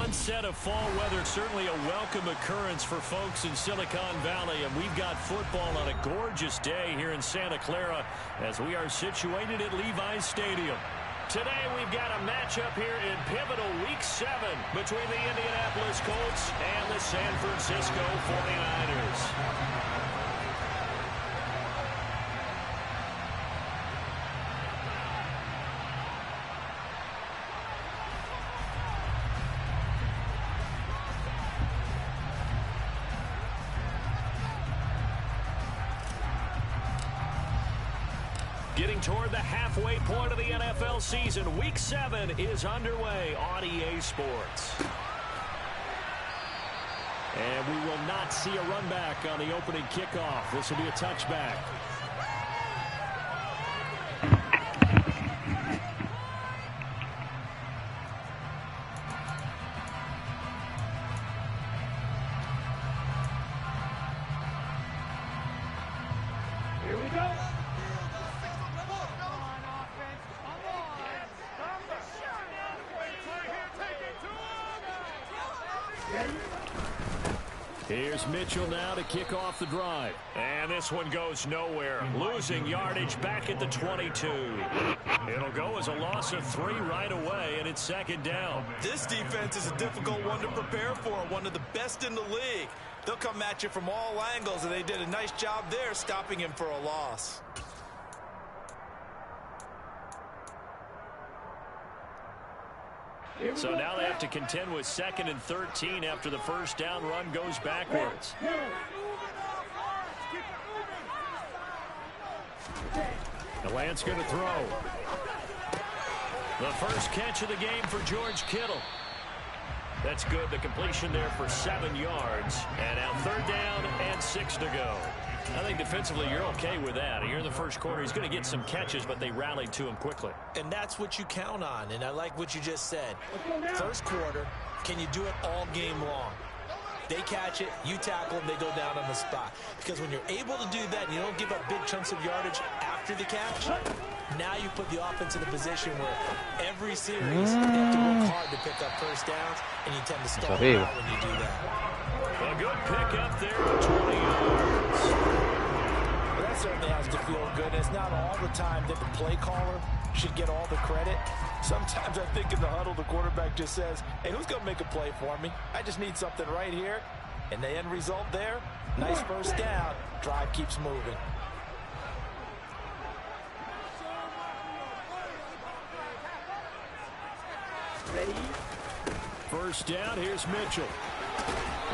onset of fall weather, certainly a welcome occurrence for folks in Silicon Valley, and we've got football on a gorgeous day here in Santa Clara as we are situated at Levi's Stadium. Today we've got a matchup here in pivotal Week 7 between the Indianapolis Colts and the San Francisco 49ers. Getting toward the halfway point of the NFL season, Week 7 is underway on EA Sports. And we will not see a run back on the opening kickoff. This will be a touchback. Here we go. Here's Mitchell now to kick off the drive. And this one goes nowhere. Losing yardage back at the 22. It'll go as a loss of 3 right away, and it's second down. This defense is a difficult one to prepare for, one of the best in the league. They'll come at you from all angles, and they did a nice job there stopping him for a loss. So now they have to contend with 2nd and 13 after the first down run goes backwards. The Lance going to throw. The first catch of the game for George Kittle. That's good. The completion there for 7 yards. And now 3rd down and 6 to go. I think defensively you're okay with that. You're in the first quarter. He's going to get some catches, but they rallied to him quickly. And that's what you count on, and I like what you just said. First quarter, can you do it all game long? They catch it, you tackle them, they go down on the spot. Because when you're able to do that and you don't give up big chunks of yardage after the catch, now you put the offense in a position where every series they have to work hard to pick up first downs, and you tend to stall out when you do that. A good pick up there of 20 yards. Well, that certainly has to feel good. It's not all the time that the play caller should get all the credit. Sometimes I think in the huddle, the quarterback just says, hey, who's going to make a play for me? I just need something right here. And the end result there, nice first down. Drive keeps moving. Ready? First down, here's Mitchell.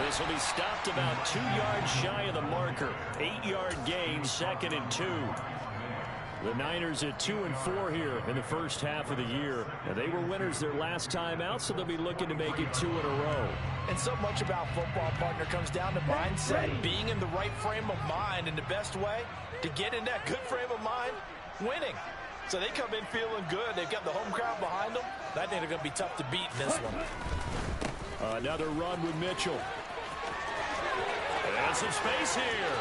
This will be stopped about 2 yards shy of the marker. 8-yard gain, 2nd and 2. The Niners at 2-4 here in the first half of the year. And they were winners their last time out, so they'll be looking to make it 2 in a row. And so much about football, partner, comes down to mindset. Being in the right frame of mind, and the best way to get in that good frame of mind, winning. So they come in feeling good. They've got the home crowd behind them. I think they're going to be tough to beat in this one. Another run with Mitchell. And some space here.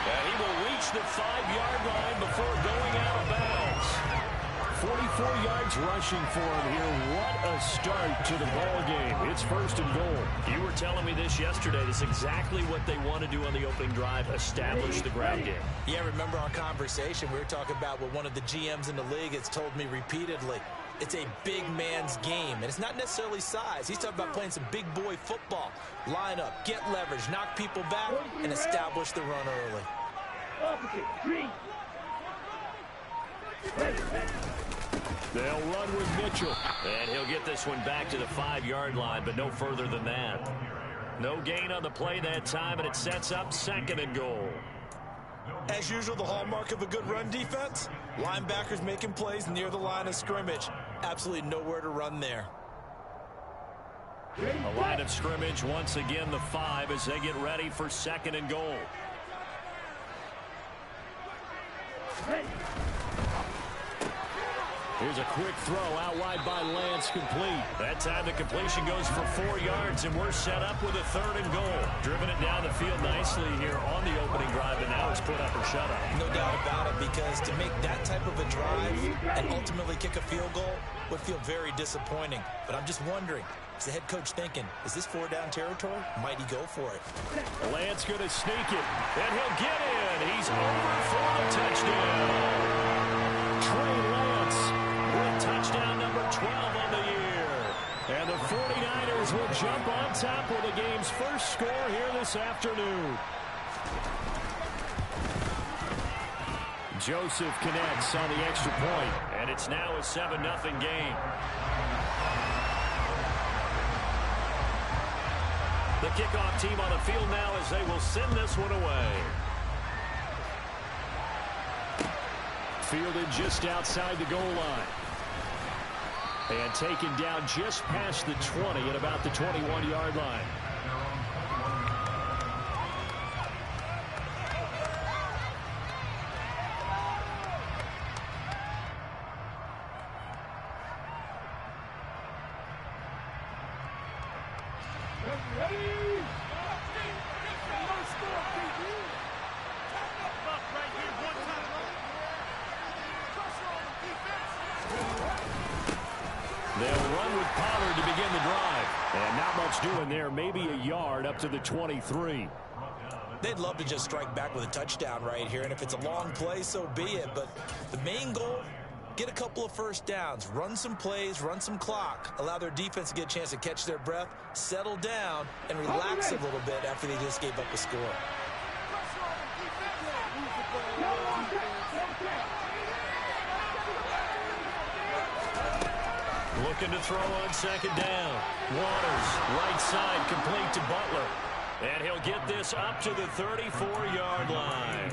And he will reach the 5-yard line before going out of bounds. 44 yards rushing for him here. What a start to the ball game. It's 1st and goal. You were telling me this yesterday. This is exactly what they want to do on the opening drive, establish the ground game. Yeah, remember our conversation. We were talking about what one of the GMs in the league has told me repeatedly. It's a big man's game, and it's not necessarily size. He's talking about playing some big boy football. Line up, get leverage, knock people back, and establish the run early. They'll run with Mitchell. And he'll get this one back to the 5-yard line, but no further than that. No gain on the play that time, and it sets up 2nd and goal. As usual, the hallmark of a good run defense, linebackers making plays near the line of scrimmage. Absolutely nowhere to run there. A line of scrimmage, once again, the 5 as they get ready for 2nd and goal. Here's a quick throw out wide by Lance, complete. That time the completion goes for 4 yards, and we're set up with a 3rd and goal. Driven it down the field nicely here on the opening drive, and now it's put up or shut up. No doubt about it, because to make that type of a drive and ultimately kick a field goal would feel very disappointing. But I'm just wondering, is the head coach thinking, is this 4-down territory? Might he go for it? Lance going to sneak it, and he'll get in. He's over for the touchdown. Trey Lance with touchdown number 12 on the year. And the 49ers will jump on top with the game's first score here this afternoon. Joseph connects on the extra point, and it's now a 7-0 game. The kickoff team on the field now as they will send this one away. Fielded just outside the goal line. And taken down just past the 20 at about the 21-yard line. They'll run with Pollard to begin the drive. And not much doing there. Maybe a yard up to the 23. They'd love to just strike back with a touchdown right here. And if it's a long play, so be it. But the main goal, get a couple of first downs. Run some plays, run some clock. Allow their defense to get a chance to catch their breath, settle down, and relax a little bit after they just gave up a score. Looking to throw on 2nd down. Waters, right side, complete to Butler. And he'll get this up to the 34-yard line.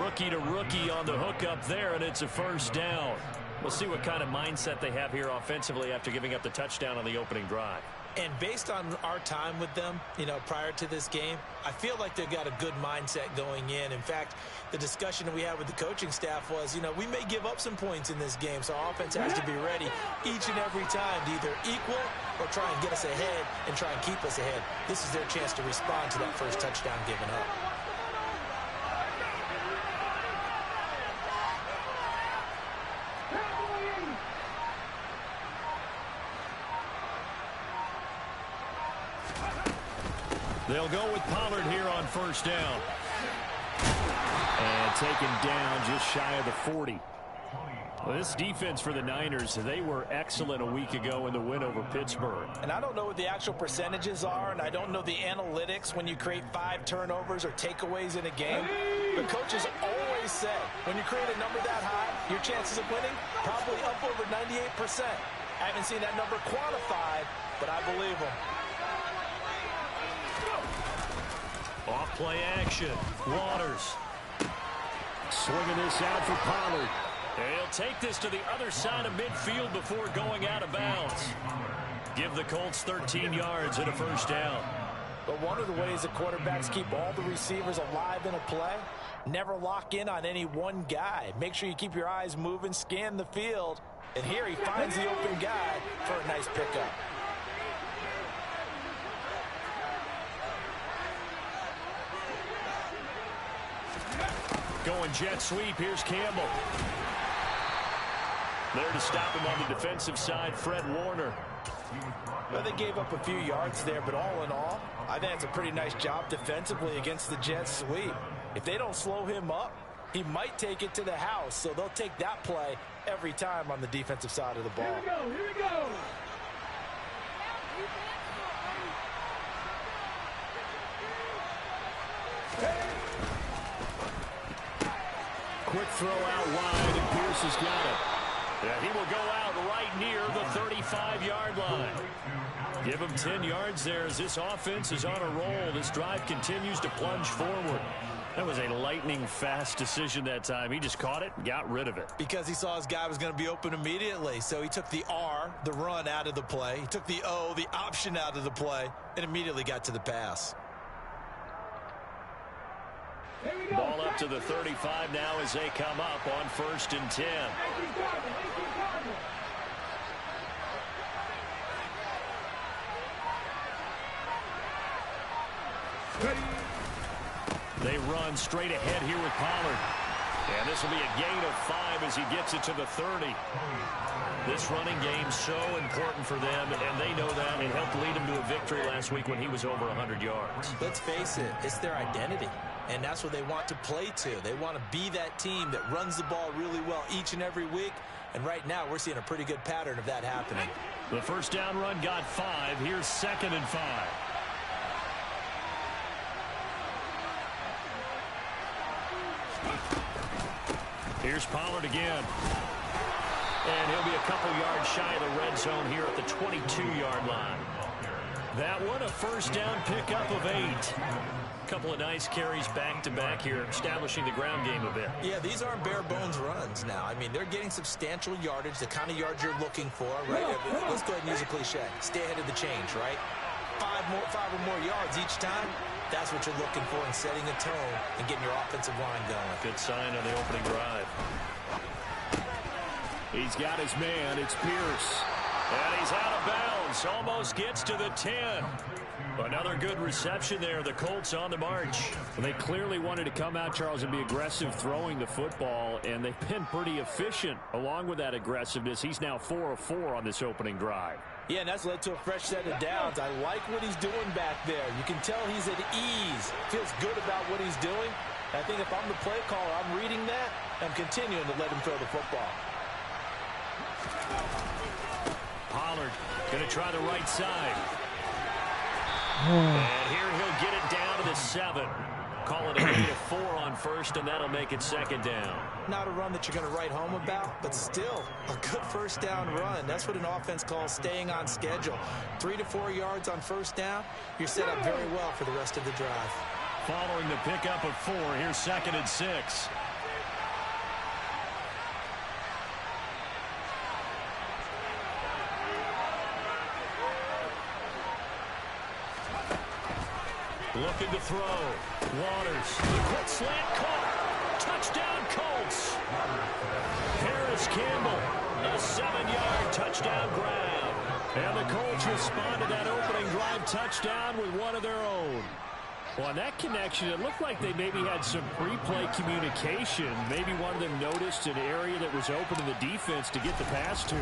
Rookie to rookie on the hook up there, and it's a 1st down. We'll see what kind of mindset they have here offensively after giving up the touchdown on the opening drive. And based on our time with them, prior to this game, I feel like they've got a good mindset going in. In fact, the discussion that we had with the coaching staff was, we may give up some points in this game, so our offense has to be ready each and every time to either equal or try and get us ahead and try and keep us ahead. This is their chance to respond to that first touchdown given up. They'll go with Pollard here on 1st down. And taken down just shy of the 40. Well, this defense for the Niners, they were excellent a week ago in the win over Pittsburgh. And I don't know what the actual percentages are, and I don't know the analytics when you create 5 turnovers or takeaways in a game. But coaches always said, when you create a number that high, your chances of winning probably up over 98%. I haven't seen that number quantified, but I believe them. Off play action. Waters. Swinging this out for Pollard. He'll take this to the other side of midfield before going out of bounds. Give the Colts 13 yards and a 1st down. But one of the ways that quarterbacks keep all the receivers alive in a play, never lock in on any one guy. Make sure you keep your eyes moving, scan the field. And here he finds the open guy for a nice pickup. Going jet sweep. Here's Campbell. There to stop him on the defensive side, Fred Warner. Well, they gave up a few yards there, but all in all, I think it's a pretty nice job defensively against the jet sweep. If they don't slow him up, he might take it to the house, so they'll take that play every time on the defensive side of the ball. Here we go. Quick throw out wide, and Pierce has got it. Yeah, he will go out right near the 35-yard line. Give him 10 yards there as this offense is on a roll. This drive continues to plunge forward. That was a lightning-fast decision that time. He just caught it and got rid of it. Because he saw his guy was going to be open immediately. So he took the R, the run, out of the play. He took the O, the option, out of the play, and immediately got to the pass. Ball up to the 35 now as they come up on 1st and 10. They run straight ahead here with Pollard. And this will be a gain of 5 as he gets it to the 30. This running game so important for them, and they know that. It helped lead him to a victory last week when he was over 100 yards. Let's face it, it's their identity, and that's what they want to play to. They want to be that team that runs the ball really well each and every week, and right now we're seeing a pretty good pattern of that happening. The first down run got 5. Here's 2nd and 5. Here's Pollard again. And he'll be a couple yards shy of the red zone here at the 22-yard line. That one, a first down pickup of 8. A couple of nice carries back-to-back here, establishing the ground game a bit. Yeah, these aren't bare-bones runs now. I mean, they're getting substantial yardage, the kind of yards you're looking for, right? Let's go ahead and use a cliche. Stay ahead of the change, right? 5 or more yards each time. That's what you're looking for in setting a tone and getting your offensive line going. Good sign on the opening drive. He's got his man. It's Pierce. And he's out of bounds. Almost gets to the 10. Another good reception there. The Colts on the march. They clearly wanted to come out, Charles, and be aggressive throwing the football, and they've been pretty efficient along with that aggressiveness. He's now 4 of 4 on this opening drive. Yeah, and that's led to a fresh set of downs. I like what he's doing back there. You can tell he's at ease. Feels good about what he's doing. I think if I'm the play caller, I'm reading that. I'm continuing to let him throw the football. Pollard going to try the right side. And here he'll get it down to the 7. Call it a gain of 4 on first, and that'll make it 2nd down. Not a run that you're going to write home about, but still a good first down run. That's what an offense calls staying on schedule. 3 to 4 yards on first down, you're set up very well for the rest of the drive. Following the pickup of 4, here's 2nd and 6. Looking to throw. Waters. The quick slant caught. Touchdown Colts. Harris Campbell. A 7-yard touchdown grab. And the Colts respond to that opening drive touchdown with one of their own. Well, on that connection, it looked like they maybe had some pre-play communication. Maybe one of them noticed an area that was open in the defense to get the pass to.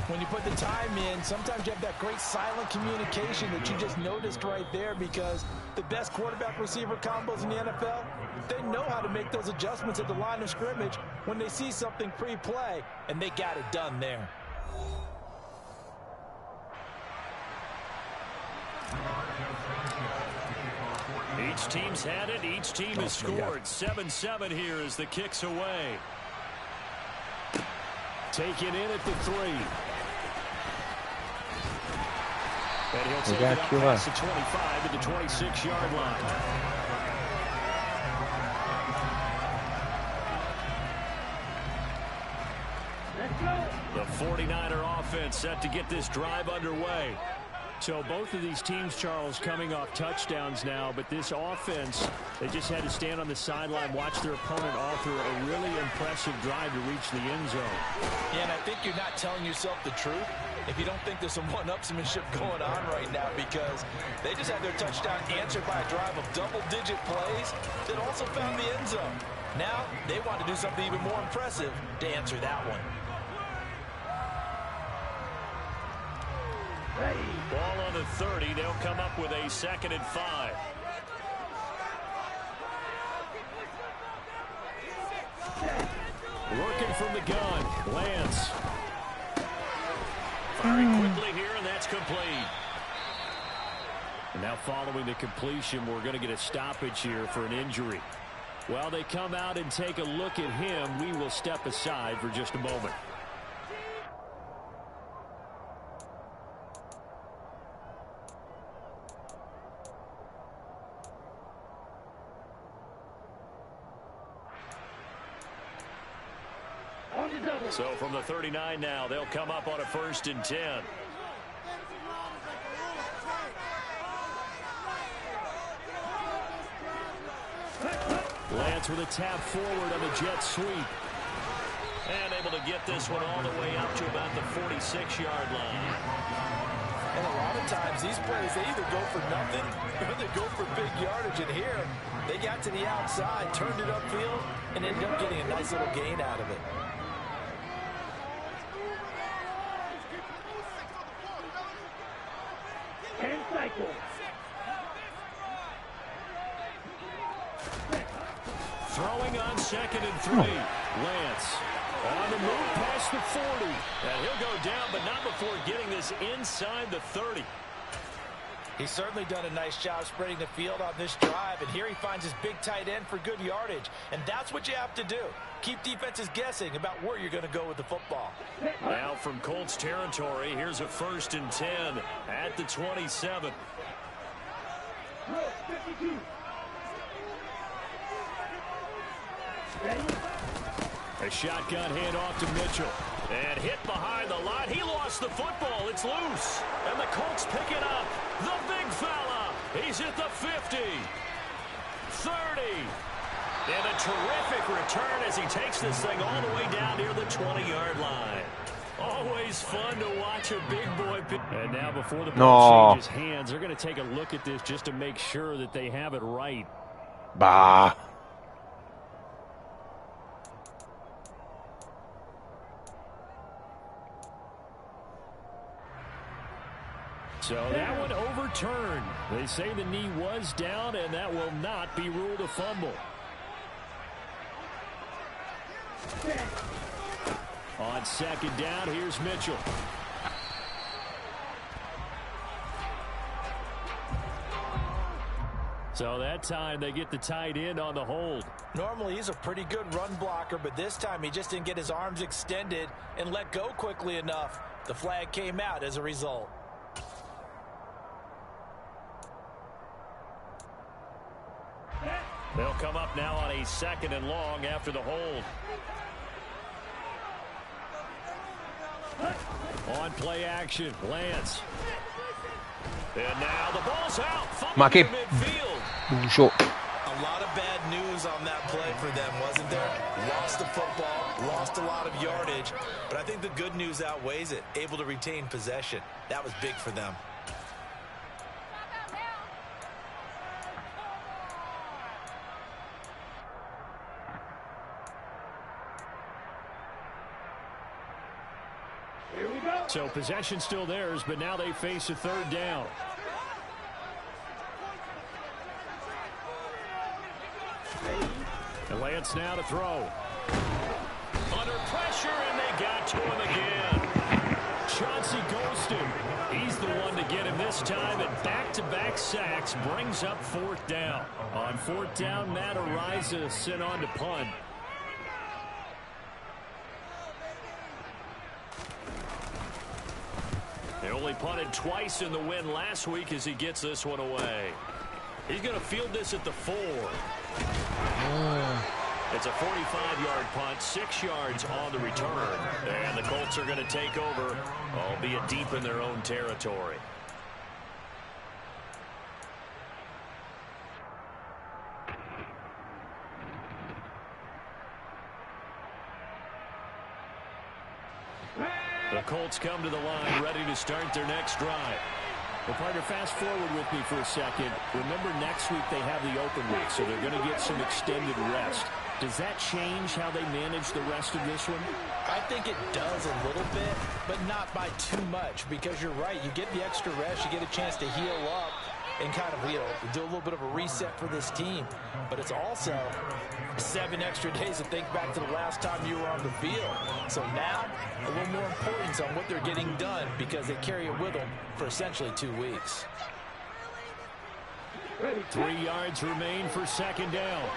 When you put the time in, sometimes you have that great silent communication that you just noticed right there, because the best quarterback-receiver combos in the NFL, they know how to make those adjustments at the line of scrimmage when they see something pre-play, and they got it done there. Each team's had it. Each team has scored. 7-7 here as the kick's away. Taken in at the 3. And he'll take it up past the 25 to the 26-yard line. The 49er offense set to get this drive underway. So both of these teams, Charles, coming off touchdowns now, but this offense, they just had to stand on the sideline, watch their opponent author a really impressive drive to reach the end zone. Yeah, and I think you're not telling yourself the truth if you don't think there's some one-upsmanship going on right now, because they just had their touchdown answered by a drive of double-digit plays that also found the end zone. Now they want to do something even more impressive to answer that one. Ball on the 30. They'll come up with a 2nd and 5. Working from the gun. Lance. Firing quickly here, and that's complete. And now following the completion, we're going to get a stoppage here for an injury. While they come out and take a look at him, we will step aside for just a moment. So from the 39 now, they'll come up on a 1st and 10. Lance with a tap forward on the jet sweep. And able to get this one all the way up to about the 46-yard line. And a lot of times these plays, they either go for nothing or they go for big yardage. And here, they got to the outside, turned it upfield, and ended up getting a nice little gain out of it. Throwing on 2nd and 3. Lance on the move past the 40. And he'll go down, but not before getting this inside the 30. He's certainly done a nice job spreading the field on this drive, and here he finds his big tight end for good yardage. And that's what you have to do. Keep defenses guessing about where you're going to go with the football. Now from Colts territory, here's a 1st and 10 at the 27. A shotgun handoff to Mitchell. And hit behind the line. He lost the football. It's loose. And the Colts pick it up. The big fella. He's at the 50. 30. And a terrific return as he takes this thing all the way down near the 20-yard line. Always fun to watch a big boy pick. And now before the ball changes hands, they're going to take a look at this just to make sure that they have it right. Bah. So that one overturned. They say the knee was down, and that will not be ruled a fumble. On 2nd down, here's Mitchell. So that time they get the tight end on the hold. Normally he's a pretty good run blocker, but this time he just didn't get his arms extended and let go quickly enough. The flag came out as a result. They'll come up now on a 2nd and long after the hold. On play action, Lance. And now the ball's out. Mark him. Midfield. Short. A lot of bad news on that play for them, wasn't there? Lost the football, lost a lot of yardage, but I think the good news outweighs it. Able to retain possession. That was big for them. So possession still theirs, but now they face a 3rd down. And Lance now to throw. Under pressure, and they got to him again. Chauncey Golston. He's the one to get him this time, and back-to-back sacks brings up 4th down. On 4th down, Matt Ariza sent on to punt. They only punted twice in the win last week as he gets this one away. He's going to field this at the 4. It's a 45-yard punt, 6 yards on the return. And the Colts are going to take over, albeit deep in their own territory. The Colts come to the line, ready to start their next drive. Well, partner, fast forward with me for a second. Remember, next week they have the open week, so they're going to get some extended rest. Does that change how they manage the rest of this one? I think it does a little bit, but not by too much, because you're right. You get the extra rest, you get a chance to heal up and kind of, do a little bit of a reset for this team. But it's also 7 extra days to think back to the last time you were on the field. So now, a little more importance on what they're getting done, because they carry it with them for essentially 2 weeks. 3 yards remain for 2nd down.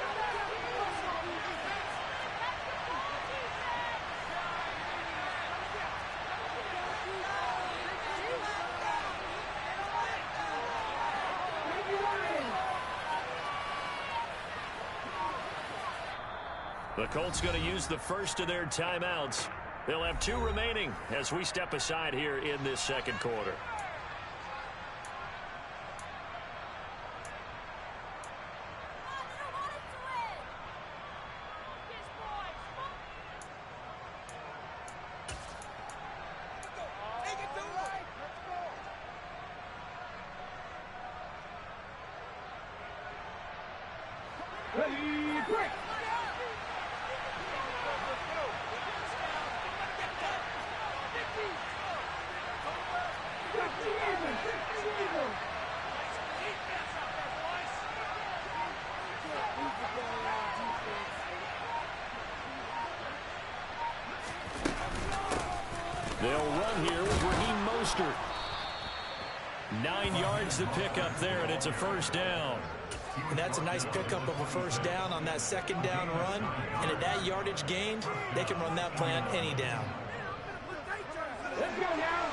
The Colts going to use the first of their timeouts. They'll have 2 remaining as we step aside here in this 2nd quarter. They'll run here with Raheem Mostert. 9 yards to pick up there, and it's a first down. And that's a nice pickup of a first down on that second down run. And at that yardage gained, they can run that play on any down. Let's go now.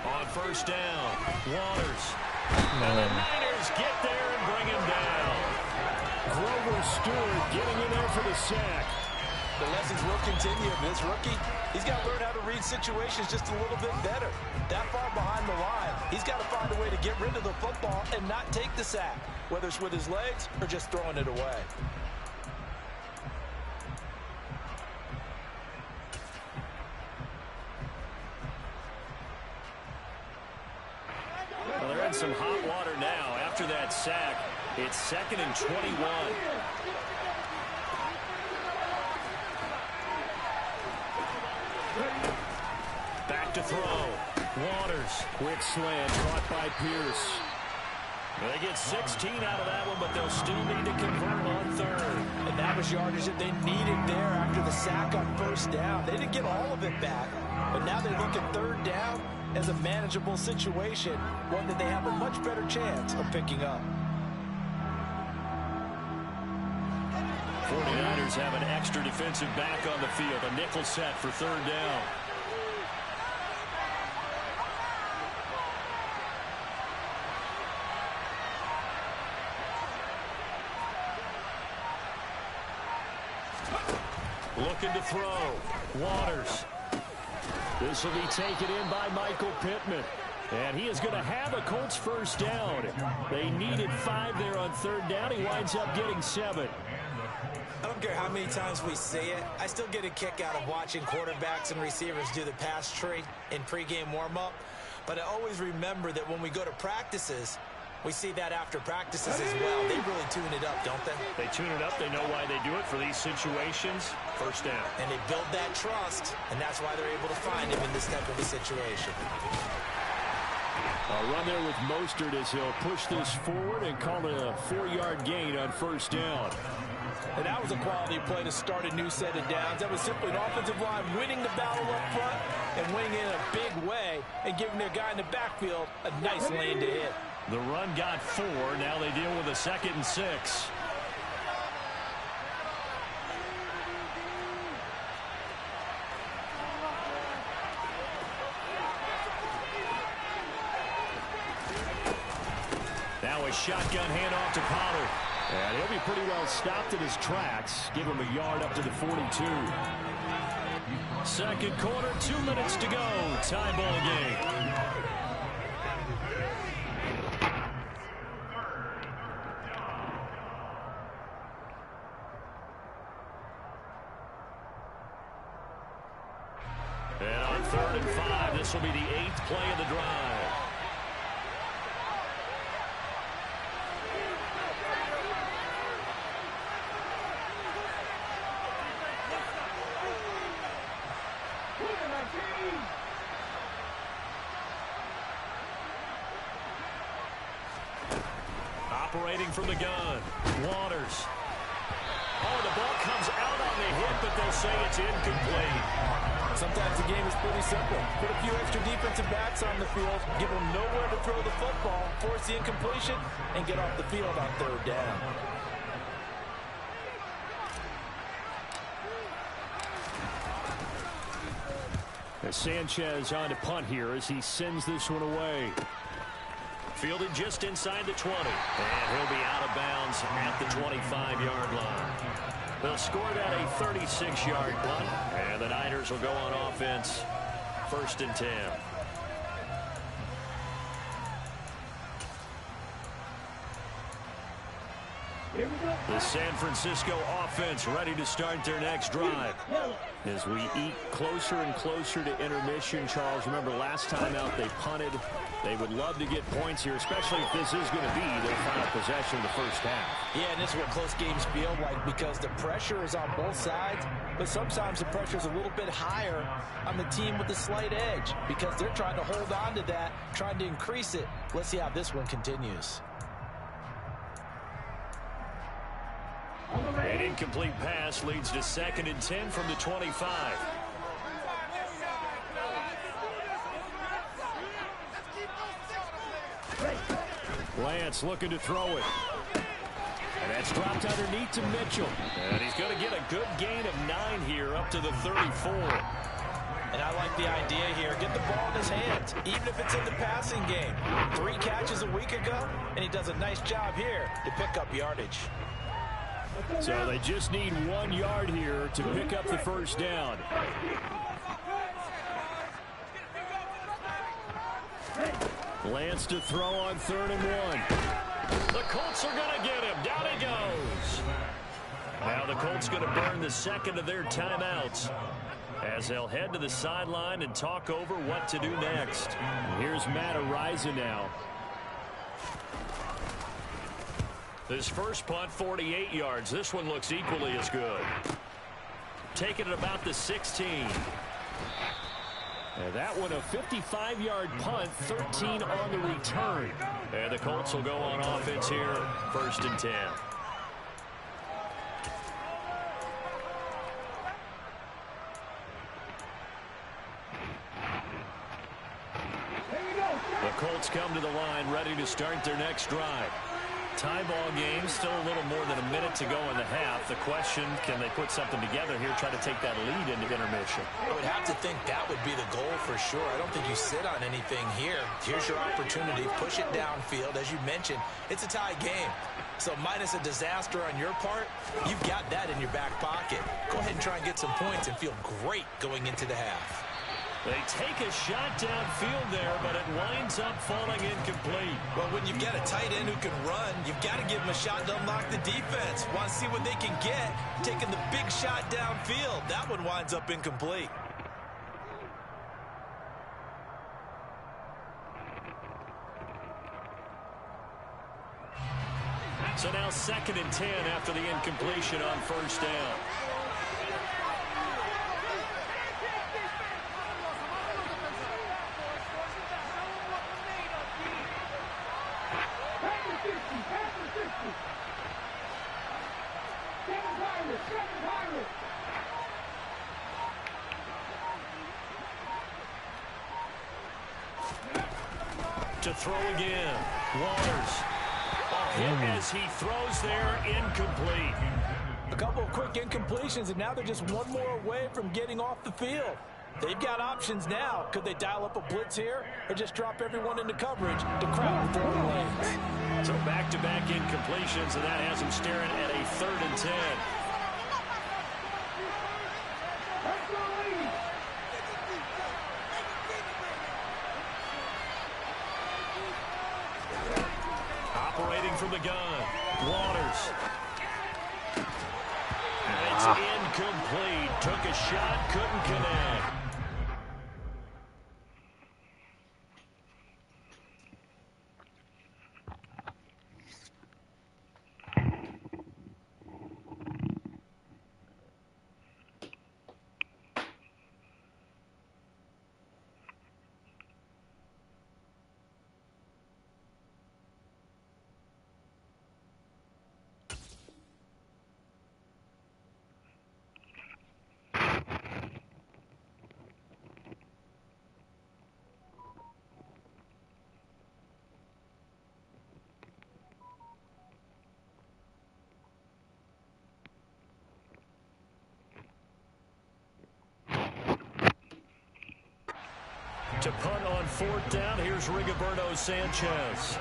On first down, Waters. And the Niners get there and bring him down. Grover Stewart getting in there for the sack. The lessons will continue. This rookie, he's got to learn how to read situations just a little bit better. That far behind the line, he's got to find a way to get rid of the football and not take the sack, whether it's with his legs or just throwing it away. Well, they're in some hot water now. After that sack, it's 2nd and 21. Back to throw. Waters. Quick slant caught by Pierce. They get 16 out of that one, but they'll still need to convert on third. And that was yardage that they needed there after the sack on first down. They didn't get all of it back, but now they look at third down as a manageable situation, one that they have a much better chance of picking up. 49ers have an extra defensive back on the field. A nickel set for third down. Looking to throw. Waters. This will be taken in by Michael Pittman. And he is going to have a Colts first down. They needed 5 there on third down. He winds up getting 7. I don't care how many times we say it, I still get a kick out of watching quarterbacks and receivers do the pass tree in pregame warm-up. But I always remember that when we go to practices, we see that after practices as well. They really tune it up, don't they? They tune it up. They know why they do it for these situations. First down. And they build that trust, and that's why they're able to find him in this type of a situation. A run there with Mostert as he'll push this forward and call it a 4-yard gain on first down. And that was a quality play to start a new set of downs. That was simply an offensive line winning the battle up front and winning it in a big way and giving their guy in the backfield a nice lane to hit. The run got 4. Now they deal with a 2nd and 6. Now a shotgun handoff to Pollard. And he'll be pretty well stopped in his tracks. Give him a yard up to the 42. Second quarter, 2 minutes to go. Tie ball game. And on 3rd and 5, this will be the 8th play of the drive. Operating from the gun, Waters. Oh, the ball comes out on the hit, but they'll say it's incomplete. Sometimes the game is pretty simple. Put a few extra defensive backs on the field, give them nowhere to throw the football, force the incompletion, and get off the field on third down. Sanchez on to punt here as he sends this one away. Fielded just inside the 20. And he'll be out of bounds at the 25-yard line. They'll score that a 36-yard punt. And the Niners will go on offense. 1st and 10. The San Francisco offense ready to start their next drive. As we eat closer and closer to intermission, Charles, remember last time out they punted. They would love to get points here, especially if this is going to be their final possession of the first half. Yeah, and this is what close games feel like because the pressure is on both sides, but sometimes the pressure is a little bit higher on the team with the slight edge because they're trying to hold on to that, trying to increase it. Let's see how this one continues. An incomplete pass leads to 2nd and 10 from the 25. Lance looking to throw it. And that's dropped underneath to Mitchell. And he's going to get a good gain of 9 here up to the 34. And I like the idea here. Get the ball in his hands, even if it's in the passing game. 3 catches a week ago, and he does a nice job here to pick up yardage. So they just need 1 yard here to pick up the first down. Lance to throw on 3rd and 1. The Colts are going to get him. Down he goes. Now the Colts going to burn the 2nd of their timeouts as they'll head to the sideline and talk over what to do next. Here's Matt Araiza now. This first punt, 48 yards. This one looks equally as good. Taking it about the 16. And that one a 55-yard punt, 13 on the return. And the Colts will go on offense here, 1st and 10. The Colts come to the line, ready to start their next drive. Tie ball game, still a little more than a minute to go in the half. The question, can they put something together here, try to take that lead into intermission? I would have to think that would be the goal for sure. I don't think you sit on anything here. Here's your opportunity. Push it downfield. As you mentioned, it's a tie game. So minus a disaster on your part, you've got that in your back pocket. Go ahead and try and get some points and feel great going into the half. They take a shot downfield there, but it winds up falling incomplete. Well, when you've got a tight end who can run, you've got to give him a shot to unlock the defense. Want to see what they can get, taking the big shot downfield. That one winds up incomplete. So now 2nd and 10 after the incompletion on 1st down. To throw again. Waters. A hit as he throws there, incomplete. A couple of quick incompletions, and now they're just one more away from getting off the field. They've got options now. Could they dial up a blitz here or just drop everyone into coverage to crowd the throwing lanes? So back-to-back incompletions, and that has them staring at a 3rd and 10. Operating from the gun, Waters. It's incomplete. Took a shot, couldn't connect. To punt on 4th down, here's Rigoberto Sanchez.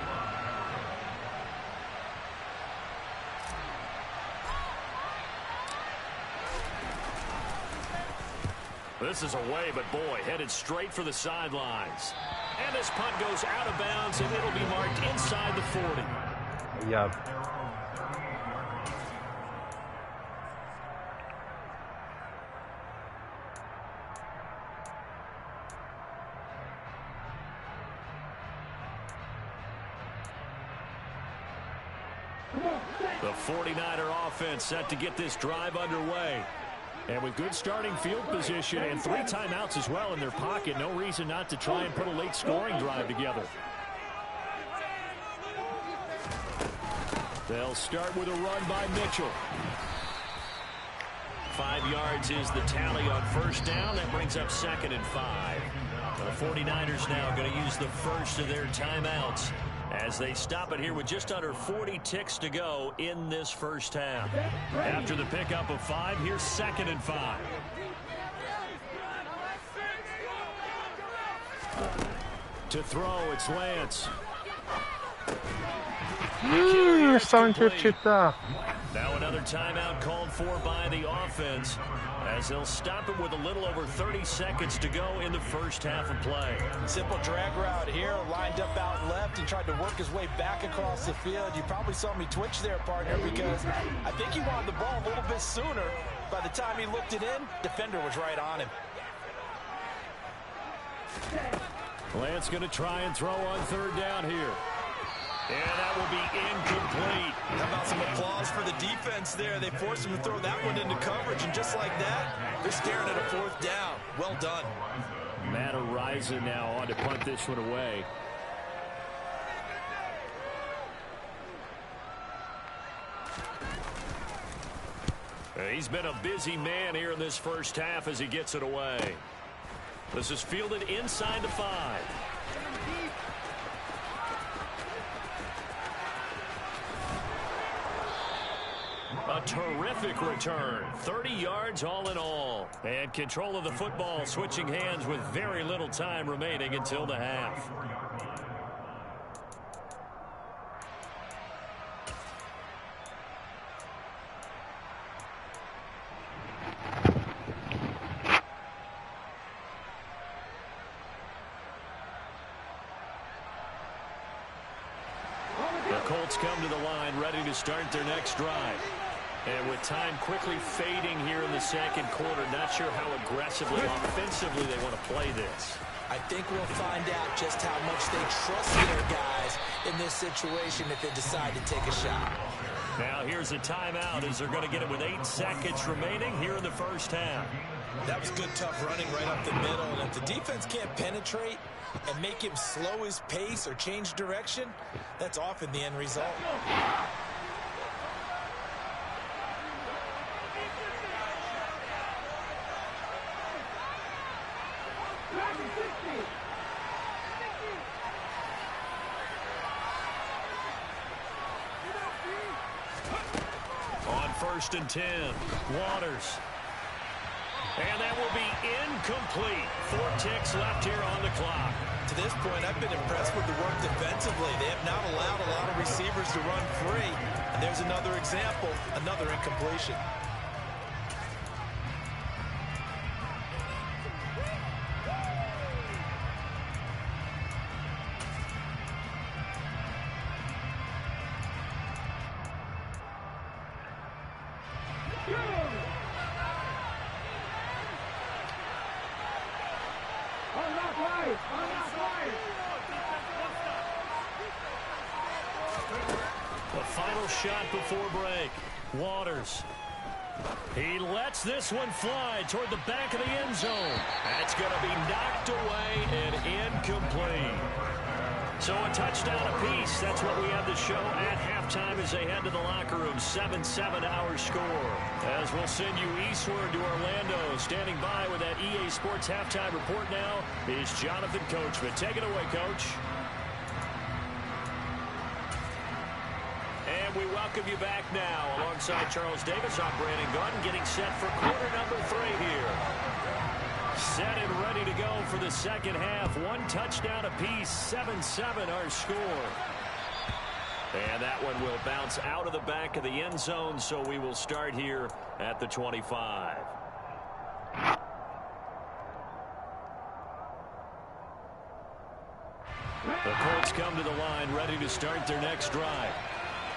This is away, but boy, headed straight for the sidelines. And this punt goes out of bounds, and it'll be marked inside the 40. Yeah. The 49er offense set to get this drive underway. And with good starting field position and 3 timeouts as well in their pocket, no reason not to try and put a late scoring drive together. They'll start with a run by Mitchell. 5 yards is the tally on first down. That brings up 2nd and 5. The 49ers now going to use the first of their timeouts as they stop it here with just under 40 ticks to go in this first half. After the pickup of 5, here's 2nd and 5. To throw, it's Lance. Now another timeout called for by the offense as they'll stop it with a little over 30 seconds to go in the first half of play. Simple drag route here, lined up out left and tried to work his way back across the field. You probably saw me twitch there, partner, because I think he wanted the ball a little bit sooner. By the time he looked it in, defender was right on him. Lance going to try and throw on 3rd down here. And that will be incomplete. How about some applause for the defense there? They forced him to throw that one into coverage, and just like that, they're staring at a 4th down. Well done. Matt Araiza now on to punt this one away. He's been a busy man here in this first half as he gets it away. This is fielded inside the 5. A terrific return. 30 yards all in all. And control of the football switching hands with very little time remaining until the half. The Colts come to the line ready to start their next drive. And with time quickly fading here in the 2nd quarter, not sure how aggressively, offensively they want to play this. I think we'll find out just how much they trust their guys in this situation if they decide to take a shot. Now here's a timeout as they're going to get it with 8 seconds remaining here in the first half. That was good, tough running right up the middle. And if the defense can't penetrate and make him slow his pace or change direction, that's often the end result. On 1st and 10, Waters. And that will be incomplete. 4 ticks left here on the clock. To this point, I've been impressed with the work defensively. They have not allowed a lot of receivers to run free. And there's another example, another incompletion. The final shot before break. Waters. He lets this one fly toward the back of the end zone. That's going to be knocked away and incomplete. So a touchdown apiece. That's what we have to show at halftime as they head to the locker room. 7-7 our score. As we'll send you eastward to Orlando. Standing by with that EA Sports halftime report now is Jonathan Coachman. Take it away, Coach. And we welcome you back now alongside Charles Davis. I'm Brandon Gordon getting set for quarter number 3 here. Set and ready to go for the second half. 1 touchdown apiece. 7-7 our score. And that one will bounce out of the back of the end zone, so we will start here at the 25. The Colts come to the line ready to start their next drive.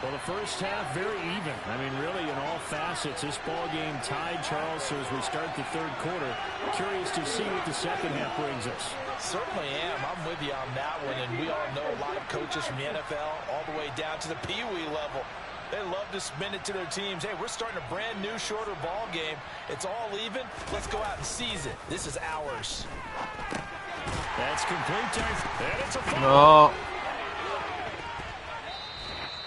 Well, the first half, very even. I mean, really, in all facets, this ball game tied, Charles, so as we start the 3rd quarter. Curious to see what the second half brings us. Certainly am. I'm with you on that one, and we all know a lot of coaches from the NFL all the way down to the Pee Wee level They love to spin it to their teams. Hey, we're starting a brand new, shorter ball game. It's all even. Let's go out and seize it. This is ours. That's complete, and it's a foul.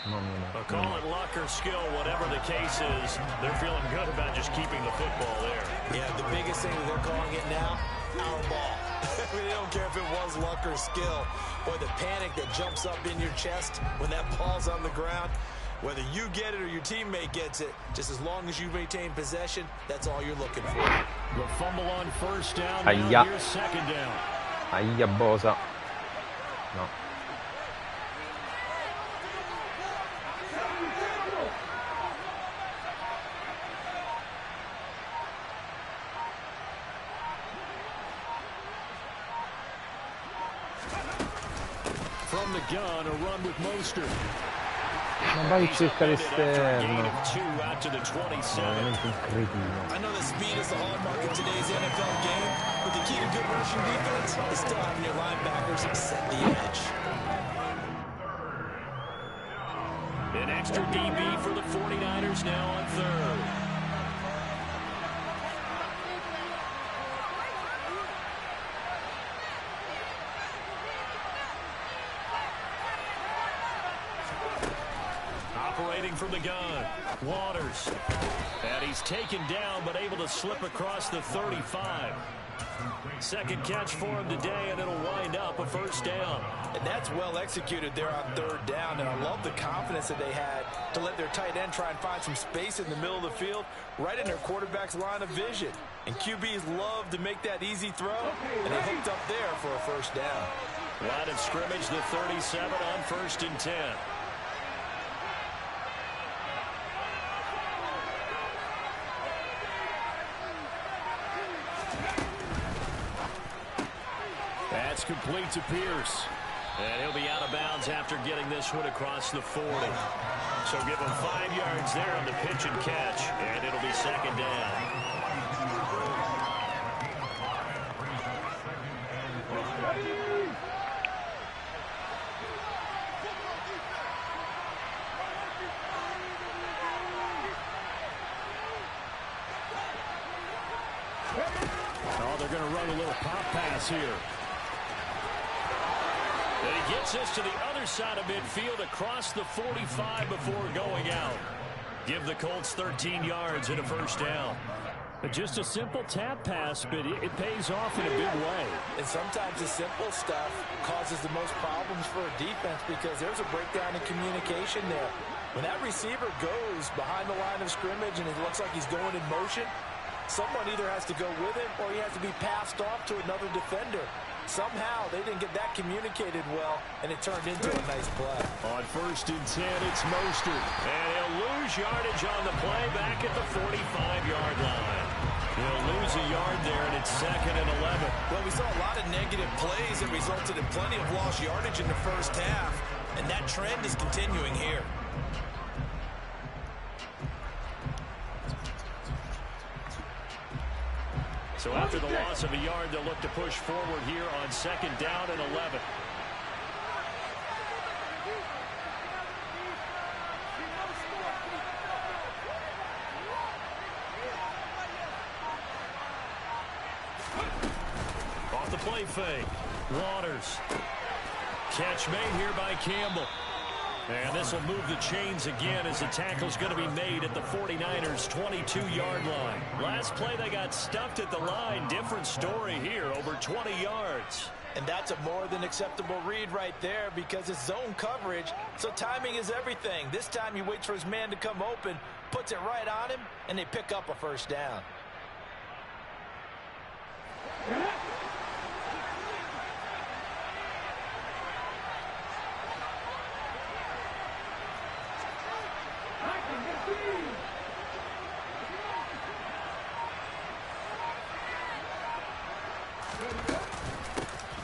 No. A call it luck or skill, whatever the case is, they're feeling good about just keeping the football there. Yeah, the biggest thing that they're calling it now, our ball. They don't care if it was luck or skill, or the panic that jumps up in your chest when that ball's on the ground. Whether you get it or your teammate gets it, just as long as you maintain possession, that's all you're looking for. The fumble on first down, now here's second down. Aia, Bosa. No. From the gun, a run with Mostert. Ma vai a cercare esterno. I know the speed is the hallmark of today's NFL game, but the key to good rushing defense is still having your linebackers set the edge. An extra DB for the 49ers now on third. Operating from the gun, Waters. And he's taken down, but able to slip across the 35. Second catch for him today, and it'll wind up a first down. And that's well executed there on third down, and I love the confidence that they had to let their tight end try and find some space in the middle of the field, right in their quarterback's line of vision. And QBs love to make that easy throw, and they hooked up there for a first down. Line of scrimmage, the 37 on 1st and 10. That's complete to Pierce. And he'll be out of bounds after getting this one across the 40. So give him 5 yards there on the pitch and catch, and it'll be second down. Oh, they're going to run a little pop pass here. And he gets us to the other side of midfield across the 45 before going out. Give the Colts 13 yards and a first down. But just a simple tap pass, but it pays off in a big way. And sometimes the simple stuff causes the most problems for a defense because there's a breakdown in communication there. When that receiver goes behind the line of scrimmage and it looks like he's going in motion, someone either has to go with him or he has to be passed off to another defender. Somehow they didn't get that communicated well, and it turned into a nice play. On 1st and 10, it's Mostert. And he'll lose yardage on the play back at the 45-yard line. He'll lose a yard there, and it's 2nd and 11. Well, we saw a lot of negative plays that resulted in plenty of lost yardage in the first half, and that trend is continuing here. So after the loss of a yard, they'll look to push forward here on 2nd down and 11. Off the play fake. Waters. Catch made here by Campbell. And this will move the chains again as the tackle's going to be made at the 49ers' 22-yard line. Last play, they got stuffed at the line. Different story here, over 20 yards. And that's a more than acceptable read right there because it's zone coverage, so timing is everything. This time he waits for his man to come open, puts it right on him, and they pick up a first down.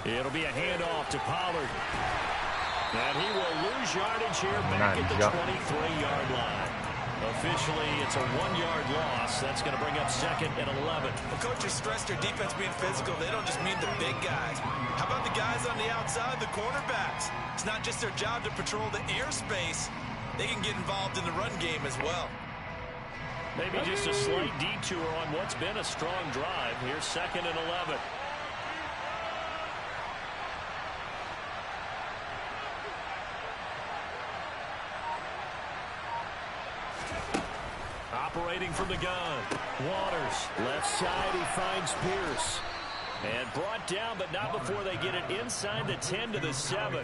It'll be a handoff to Pollard. And he will lose yardage here back at the 23-yard line. Officially, it's a 1-yard loss. That's going to bring up 2nd and 11. Well, coaches stress their defense being physical. They don't just mean the big guys. How about the guys on the outside, the cornerbacks? It's not just their job to patrol the airspace. they can get involved in the run game as well. Maybe just a slight detour on what's been a strong drive. Here's 2nd and 11. Operating from the gun. Waters. Left side, he finds Pierce. And brought down, but not before they get it inside the 10 to the 7.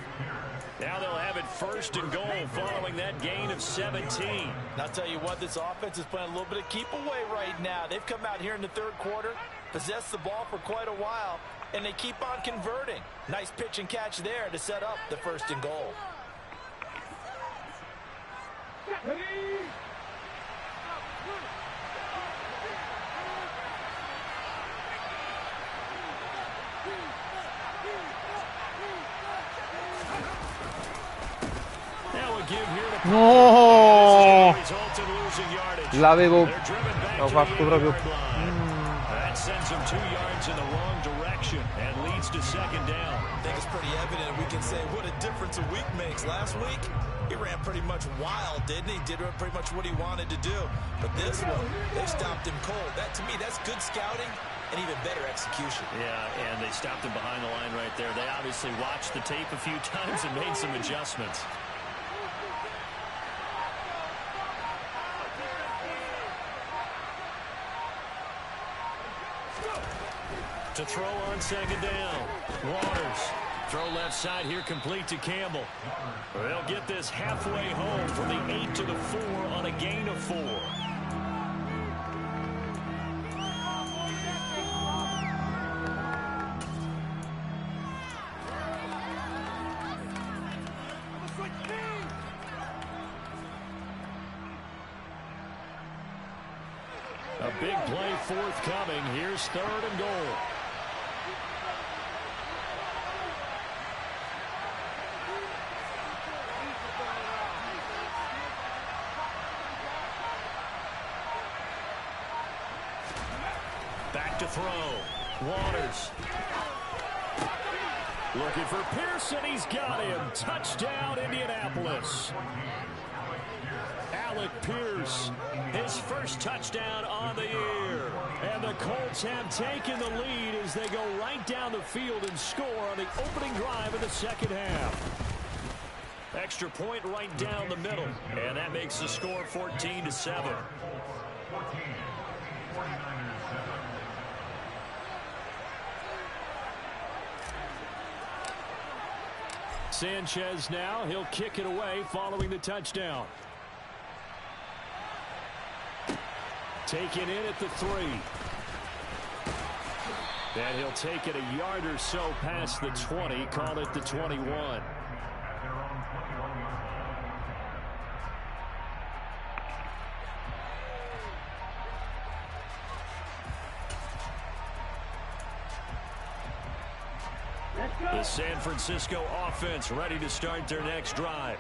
Now they'll have it 1st and goal following that gain of 17. And I'll tell you what, this offense is playing a little bit of keep away right now. They've come out here in the 3rd quarter, possessed the ball for quite a while, and they keep on converting. Nice pitch and catch there to set up the 1st and goal. No! L'avevo fatto proprio. That sends him 2 yards in the wrong direction and leads to 2nd down. I think it's pretty evident. We can say what a difference a week makes. Last week, he ran pretty much wild, didn't he? Did pretty much what he wanted to do. But this one, they stopped him cold. That, to me, that's good scouting and even better execution. Yeah, and they stopped him behind the line right there. They obviously watched the tape a few times and made some adjustments. To throw on 2nd down. Waters. Throw left side here, complete to Campbell. They'll get this halfway home from the 8 to the 4 on a gain of 4. A big play forthcoming. Here's 3rd and goal. Back to throw. Waters. Looking for Pearson. He's got him. Touchdown, Indianapolis. Alec Pierce, his 1st touchdown on the year. And the Colts have taken the lead as they go right down the field and score on the opening drive of the 2nd half. Extra point right down the middle. And that makes the score 14-7. Sanchez now. He'll kick it away following the touchdown. Taken in at the 3. And he'll take it a yard or so past the 20. Call it the 21. The San Francisco offense ready to start their next drive.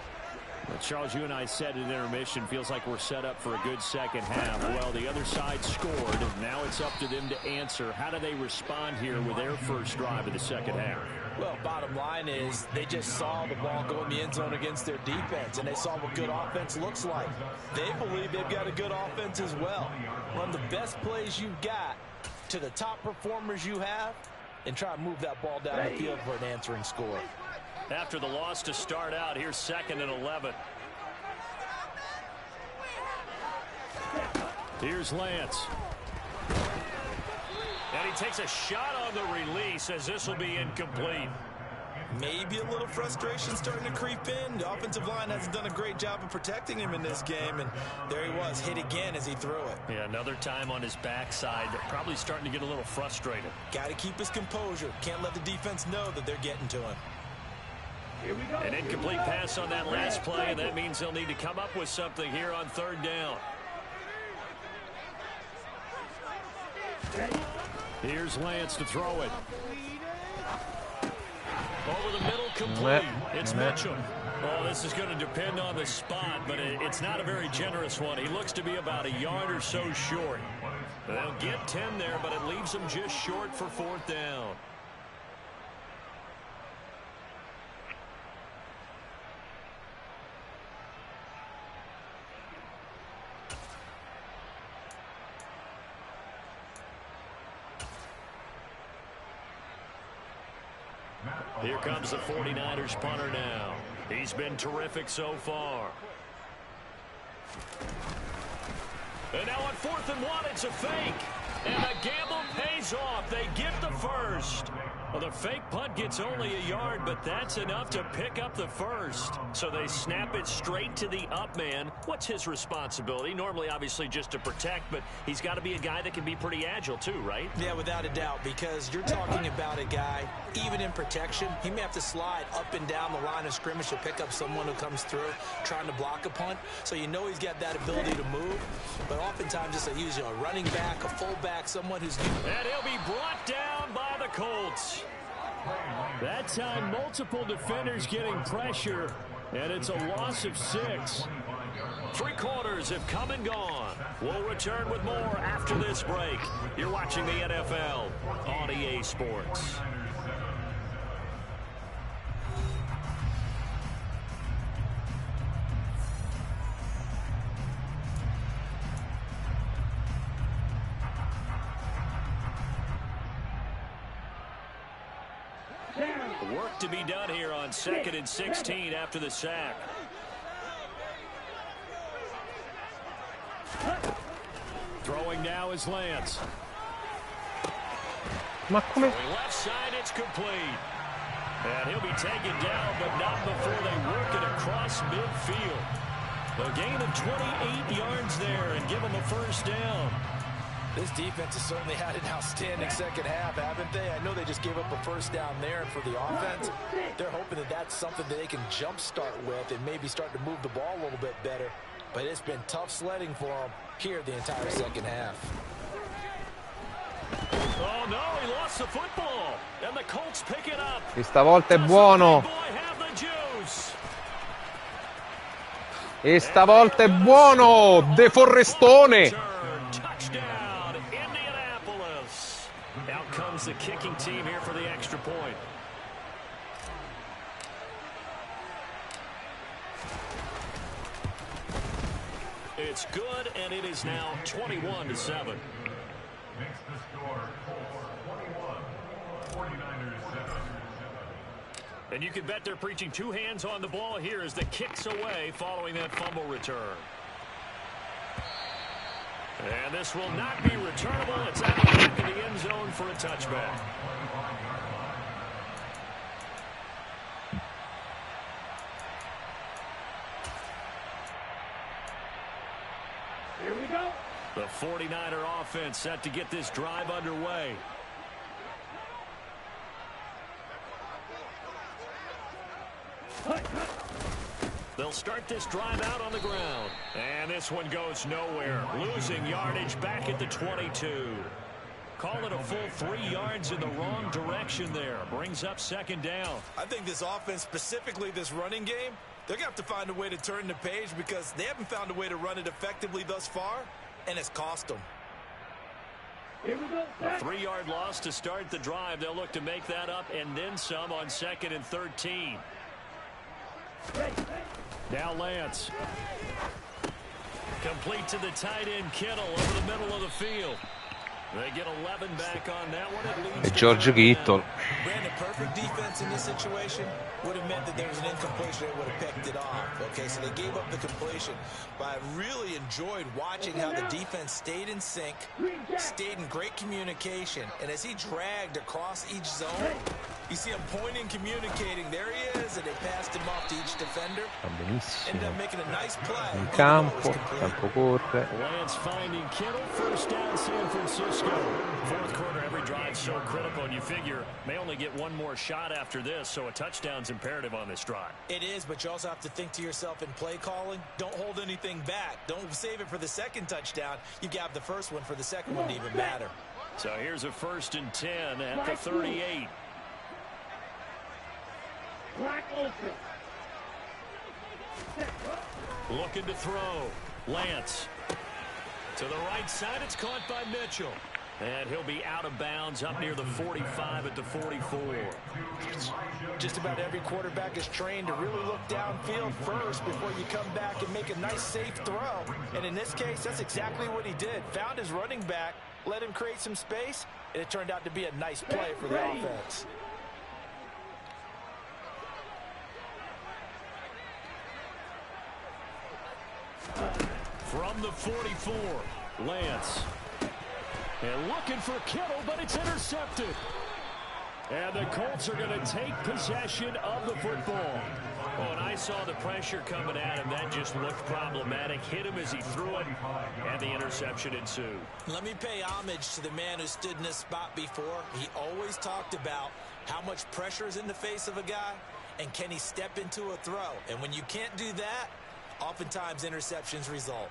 Well, Charles, you and I said at intermission, feels like we're set up for a good 2nd half. Well, the other side scored. Now it's up to them to answer. How do they respond here with their 1st drive of the 2nd half? Well, bottom line is they just saw the ball go in the end zone against their defense, and they saw what good offense looks like. They believe they've got a good offense as well. Run the best plays you've got to the top performers you have, and try to move that ball down the field for an answering score. After the loss to start out, here's 2nd and 11. Here's Lance. And he takes a shot on the release as this will be incomplete. Maybe a little frustration starting to creep in. The offensive line hasn't done a great job of protecting him in this game, and there he was, hit again as he threw it. Yeah, another time on his backside, probably starting to get a little frustrated. Got to keep his composure. Can't let the defense know that they're getting to him. An incomplete pass on that last play, and that means they'll need to come up with something here on 3rd down. Here's Lance to throw it. Over the middle, complete. It's Mitchell. Well, this is going to depend on the spot, but it's not a very generous one. He looks to be about a yard or so short. They'll get 10 there, but it leaves them just short for 4th down. Here comes the 49ers punter now. He's been terrific so far. And now on 4th and 1, it's a fake. And the gamble pays off. They get the first. Well, the fake punt gets only a yard, but that's enough to pick up the first. So they snap it straight to the up man. What's his responsibility? Normally, obviously, just to protect, but he's got to be a guy that can be pretty agile too, right? Yeah, without a doubt, because you're talking about a guy, even in protection, he may have to slide up and down the line of scrimmage to pick up someone who comes through trying to block a punt. So you know he's got that ability to move, but oftentimes it's usually a running back, a fullback, someone who's... And he'll be brought down by the Colts. That time, multiple defenders getting pressure, and it's a loss of 6. 3 quarters have come and gone. We'll return with more after this break. You're watching the NFL on EA Sports. Work to be done here on 2nd and 16 after the sack. Throwing now is Lance. Going left side, it's complete. And he'll be taken down, but not before they work it across midfield. A gain of 28 yards there and give him a first down. This defense has certainly had an outstanding second half, haven't they? I know they just gave up a first down there, and for the offense, they're hoping that that's something that they can jumpstart with and maybe start to move the ball a little bit better. But it's been tough sledding for them here the entire second half. Oh, no, he lost the football. And the Colts pick it up. E stavolta è buono. E stavolta è buono. De Forrestone. Touchdown, Indianapolis. Out comes the kicking team here for the extra point. It's good, and it is now 21-7. Makes the score 21, 49ers 7. And you can bet they're preaching 2 hands on the ball here as the kick's away following that fumble return. And this will not be returnable. It's out of the back of the end zone for a touchback. Here we go. The 49er offense set to get this drive underway. They'll start this drive out on the ground. And this one goes nowhere. Losing yardage back at the 22. Call it a full 3 yards in the wrong direction there. Brings up second down. I think this offense, specifically this running game, they're going to have to find a way to turn the page because they haven't found a way to run it effectively thus far, and it's cost them. Here we go. A 3-yard loss to start the drive. They'll look to make that up and then some on 2nd and 13. Now Lance. Complete to the tight end Kittle over the middle of the field. They get 11 back on that one. It leads E George Kittle. Brandon, perfect defense in this situation would have meant that there was an incompletion. They would have picked it off. Okay, so they gave up the completion. But I really enjoyed watching how the defense stayed in sync, stayed in great communication. And as he dragged across each zone, you see him pointing, communicating. There he is, and they passed him off to each defender. Ended up making a nice play. In campo corre. Lance finding Kittle, first down San Francisco. 4th quarter, every drive so critical, and you figure may only get one more shot after this, so a touchdown's imperative on this drive. It is, but you also have to think to yourself in play calling, don't hold anything back. Don't save it for the second touchdown. You got the first one for the second one to even matter. So here's a 1st and 10 at the 38. Black open. Looking to throw. Lance. To the right side, it's caught by Mitchell. And he'll be out of bounds up near the 45 at the 44. Just about every quarterback is trained to really look downfield first before you come back and make a nice, safe throw. And in this case, that's exactly what he did. Found his running back, let him create some space, and it turned out to be a nice play for the offense. the 44. Lance. And looking for Kittle, but it's intercepted. And the Colts are going to take possession of the football. Oh, and I saw the pressure coming at him. That just looked problematic. Hit him as he threw it, and the interception ensued. Let me pay homage to the man who stood in this spot before. He always talked about how much pressure is in the face of a guy, and can he step into a throw. And when you can't do that, oftentimes interceptions result.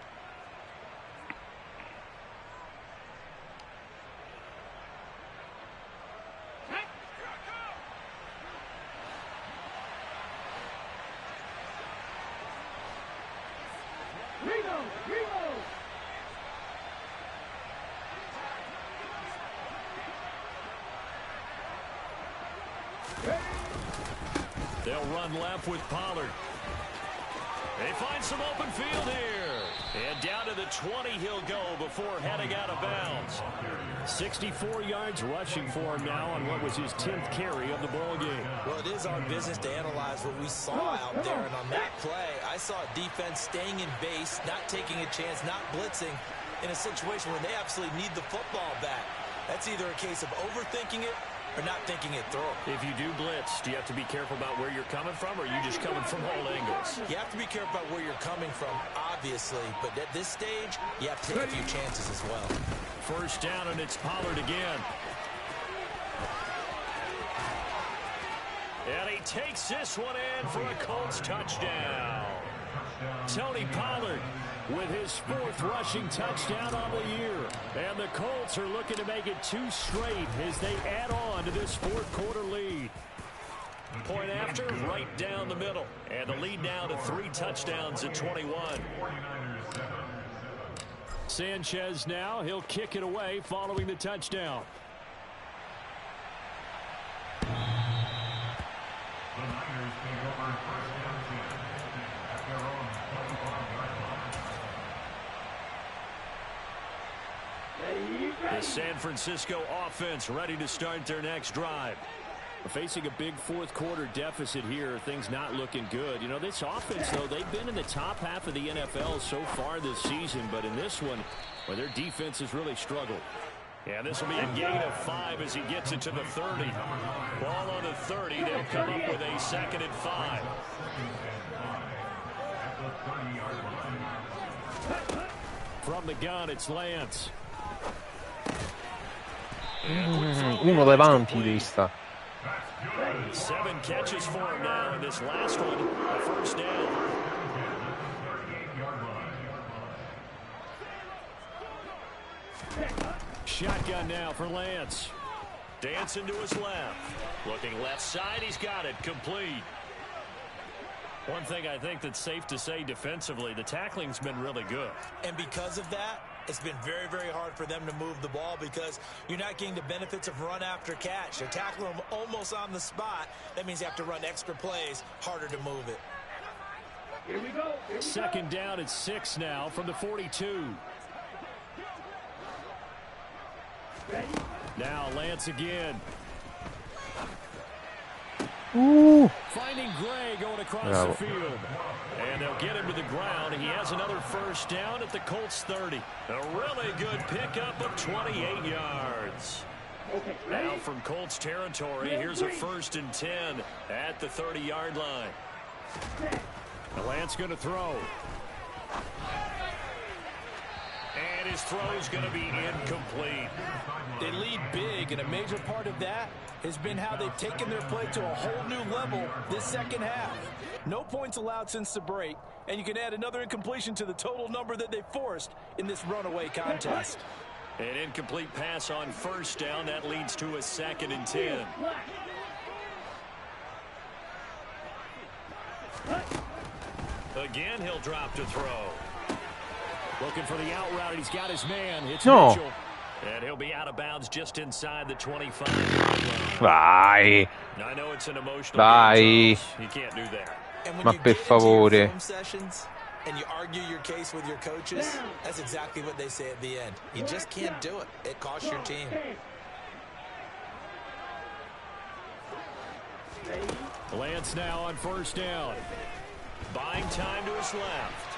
They'll run left with Pollard. They find some open field here. And down to the 20 he'll go before heading out of bounds. 64 yards rushing for him now on what was his 10th carry of the ball game. Well, it is our business to analyze what we saw out there. And on that play, I saw defense staying in base, not taking a chance, not blitzing in a situation where they absolutely need the football back. That's either a case of overthinking it or not thinking it through. If you do blitz, do you have to be careful about where you're coming from, or are you just coming from all angles? You have to be careful about where you're coming from, obviously, but at this stage, you have to take a few chances as well. First down, and it's Pollard again. And he takes this one in for a Colts touchdown. Tony Pollard with his 4th rushing touchdown on the year. And the Colts are looking to make it 2 straight as they add on to this 4th quarter lead. Point after, right down the middle. And the lead now to 3 touchdowns at 21. Sanchez now, he'll kick it away following the touchdown. The Niners take over first down at their own 25-yard line. The San Francisco offense ready to start their next drive. We're facing a big 4th quarter deficit here. Things not looking good. You know, this offense, though, they've been in the top half of the NFL so far this season. But in this one, well, their defense has really struggled. Yeah, this will be a gain of 5 as he gets it to the 30. Ball on the 30. They'll come up with a 2nd and 5. From the gun, it's Lance. Uno davanti devi sta. 7 catches for him now in this last one, a first down. Shotgun now for Lance. Dancing to his left. Looking left side, he's got it, complete. One thing I think that's safe to say defensively, the tackling's been really good. And because of that, it's been very, very hard for them to move the ball because you're not getting the benefits of run after catch. They're tackling them almost on the spot. That means you have to run extra plays, harder to move it. Here we go. Second down at 6 now from the 42. Now Lance again. Finding Gray going across the field. And they'll get him to the ground. He has another first down at the Colts 30. A really good pickup of 28 yards. Now from Colts territory, here's a 1st and 10 at the 30-yard line. Now Lance going to throw. And his throw's going to be incomplete. They lead big, and a major part of that has been how they've taken their play to a whole new level this second half. No points allowed since the break, and you can add another incompletion to the total number that they forced in this runaway contest. An incomplete pass on first down. That leads to a 2nd and 10. Again, he'll drop to throw. Looking for the out route, and he's got his man. It's Mitchell. And he'll be out of bounds just inside the 25. Vai. I know it's an emotional game, you can't do that. And when Ma you per get into favore. your film sessions and you argue your case with your coaches, that's exactly what they say at the end. You just can't do it. It costs your team. Lance now on first down. Buying time to his left.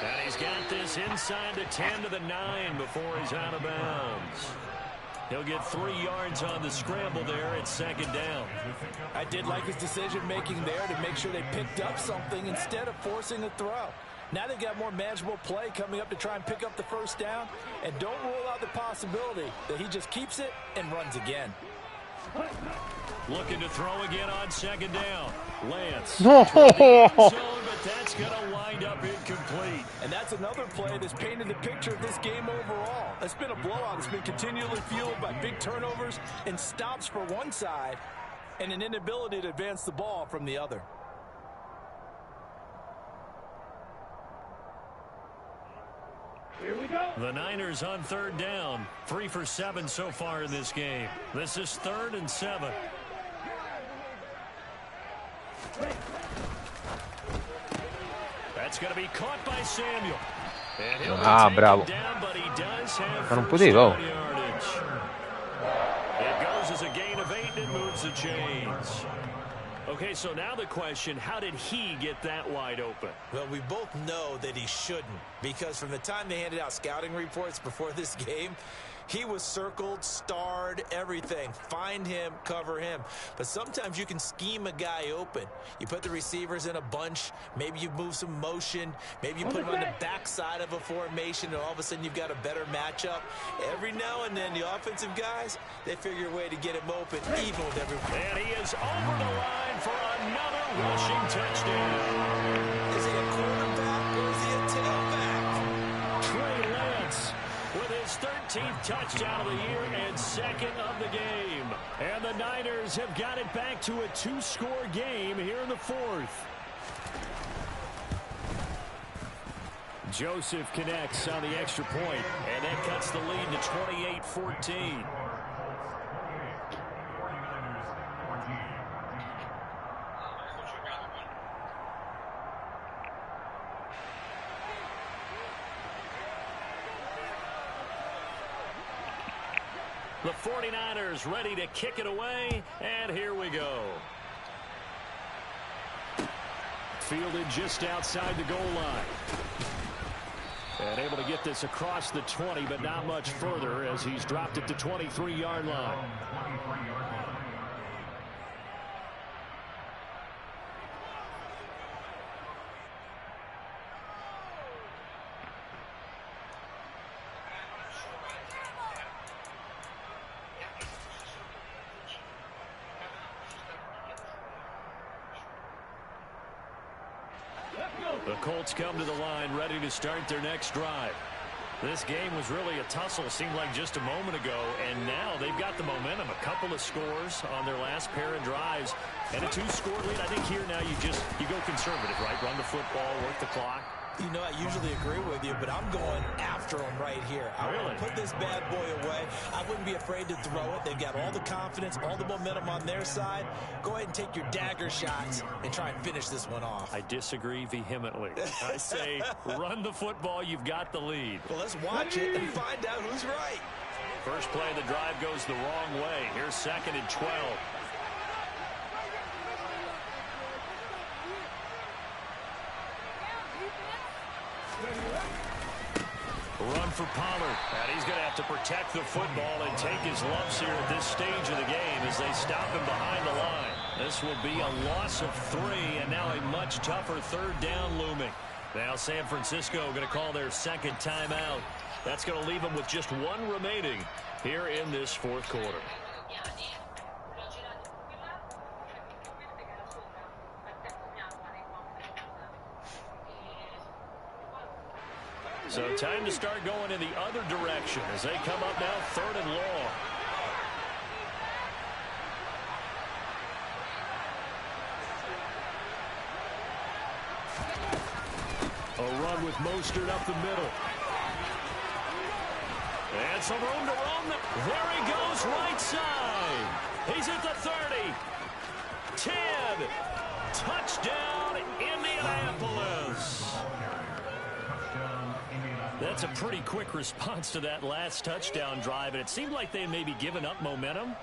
And he's got this inside the 10 to the 9 before he's out of bounds. He'll get 3 yards on the scramble there at second down. I did like his decision-making there to make sure they picked up something instead of forcing a throw. Now they've got more manageable play coming up to try and pick up the first down. And don't rule out the possibility that he just keeps it and runs again. Looking to throw again on second down. Lance. No. Zone, but that's going to wind up incomplete. And that's another play that's painted the picture of this game overall. It's been a blowout. It's been continually fueled by big turnovers and stops for one side and an inability to advance the ball from the other. Here we go. The Niners on third down. 3 for 7 so far in this game. This is 3rd and 7. That's going to be caught by Samuel. And he'll be bravo. down, but he does have Ma non first potevo. down yardage. It goes as a gain of 8 and moves the chains. Okay, so now the question, how did he get that wide open? Well, we both know that he shouldn't, because from the time they handed out scouting reports before this game, he was circled, starred, everything. Find him, cover him. But sometimes you can scheme a guy open. You put the receivers in a bunch. Maybe you move some motion. Maybe you put him on the backside of a formation, and all of a sudden you've got a better matchup. Every now and then, the offensive guys, they figure a way to get him open, even with everyone. And he is over the line for another rushing touchdown. Is he a quarterback or is he a tailback? Trey Lance with his 13th touchdown of the year and 2nd of the game. And the Niners have got it back to a 2-score game here in the 4th. Joseph connects on the extra point, and that cuts the lead to 28-14. The 49ers ready to kick it away, and here we go. Fielded just outside the goal line. And able to get this across the 20, but not much further as he's dropped it to 23-yard line. The Colts come to the line ready to start their next drive. This game was really a tussle, seemed like just a moment ago, and now they've got the momentum. A couple of scores on their last pair of drives and a 2-score lead. I think here now you go conservative, right? Run the football, work the clock. You know, I usually agree with you, but I'm going after him right here. I want to put this bad boy away. I wouldn't be afraid to throw it. They've got all the confidence, all the momentum on their side. Go ahead and take your dagger shots and try and finish this one off. I disagree vehemently. I say run the football. You've got the lead. Well, let's watch it and find out who's right. First play of the drive goes the wrong way. Here's 2nd and 12. Run for Pollard. And he's going to have to protect the football and take his lumps here at this stage of the game as they stop him behind the line. This will be a loss of 3, and now a much tougher 3rd down looming. Now San Francisco going to call their 2nd timeout. That's going to leave them with just 1 remaining here in this 4th quarter. So time to start going in the other direction as they come up now 3rd and long. A run with Mostert up the middle. And some room to roam. There he goes, right side. He's at the 30. 10. Touchdown, Indianapolis. That's a pretty quick response to that last touchdown drive, and it seemed like they may be giving up momentum.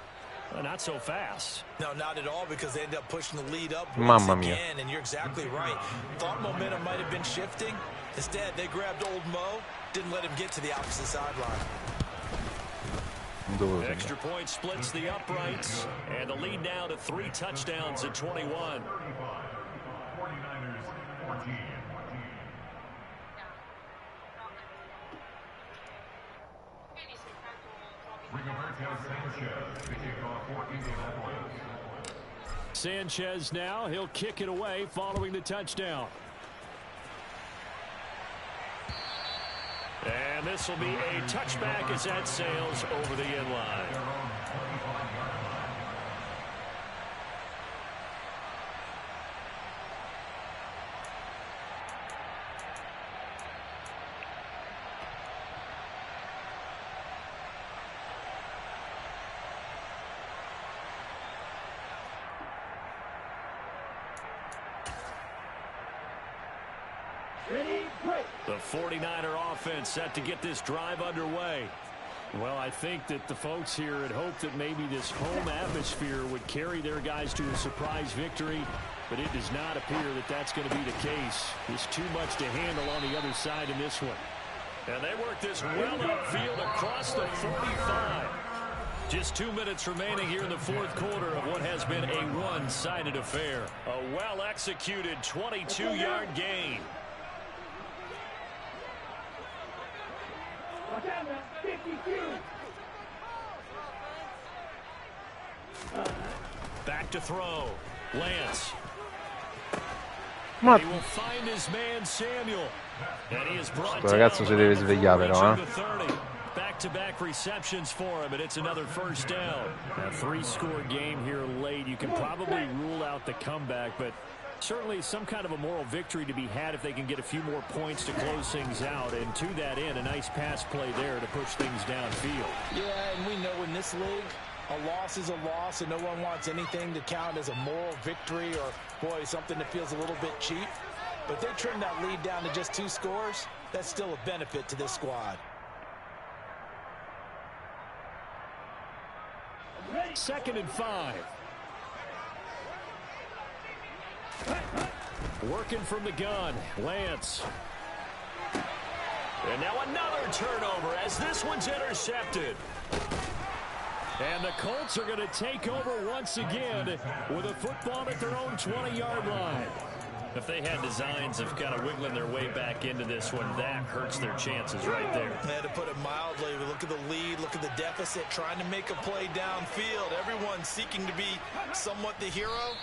Not so fast. No, not at all, because they ended up pushing the lead up Mamma mia. again, and you're exactly right. Thought momentum might have been shifting. Instead, they grabbed old Mo, didn't let him get to the opposite sideline. Extra point splits the uprights, and the lead now to 3 touchdowns at 21. 49ers 14. Sanchez now, he'll kick it away following the touchdown. And this will be a touchback as that sails over the end line. The 49er offense set to get this drive underway. Well, I think that the folks here had hoped that maybe this home atmosphere would carry their guys to a surprise victory, but it does not appear that that's going to be the case. There's too much to handle on the other side in this one. And they work this well upfield across the 45. Just 2 minutes remaining here in the fourth quarter of what has been a one-sided affair. A well-executed 22-yard gain. Back to throw. Lance. Ma He will find his man Samuel. And he is brought questo ragazzo si deve svegliare però, Back-to-back receptions for him, and it's another first down. A 3-score game here late. You can probably rule out the comeback, but certainly some kind of a moral victory to be had if they can get a few more points to close things out. And to that end, a nice pass play there to push things downfield. Yeah, and we know in this league, a loss is a loss, and no one wants anything to count as a moral victory or, boy, something that feels a little bit cheap. But they trim that lead down to just 2 scores. That's still a benefit to this squad. 2nd and 5. Working from the gun, Lance. And now another turnover as this one's intercepted. And the Colts are going to take over once again with a football at their own 20-yard line. If they had designs of kind of wiggling their way back into this one, that hurts their chances right there. And to put it mildly, look at the lead, look at the deficit, trying to make a play downfield. Everyone seeking to be somewhat the hero.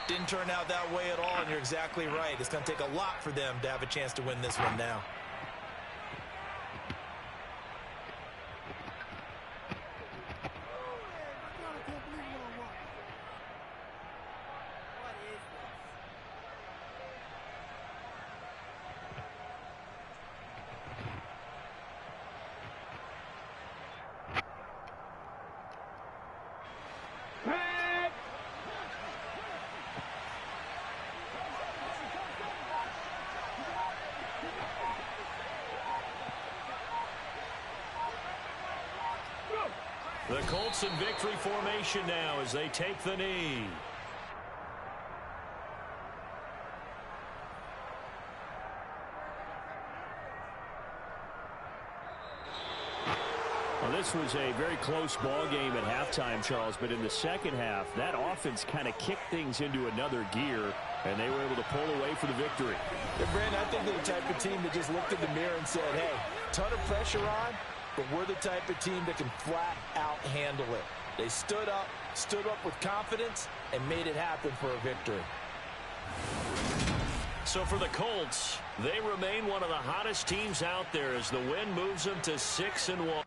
Didn't turn out that way at all, and you're exactly right. It's going to take a lot for them to have a chance to win this one now. The Colts in victory formation now as they take the knee. Well, this was a very close ball game at halftime, Charles, but in the second half, that offense kind of kicked things into another gear, and they were able to pull away for the victory. Yeah, Brandon, I think they're the type of team that just looked in the mirror and said, hey, ton of pressure on, but we're the type of team that can flat out handle it. They stood up with confidence, and made it happen for a victory. So for the Colts, they remain one of the hottest teams out there as the win moves them to 6-1.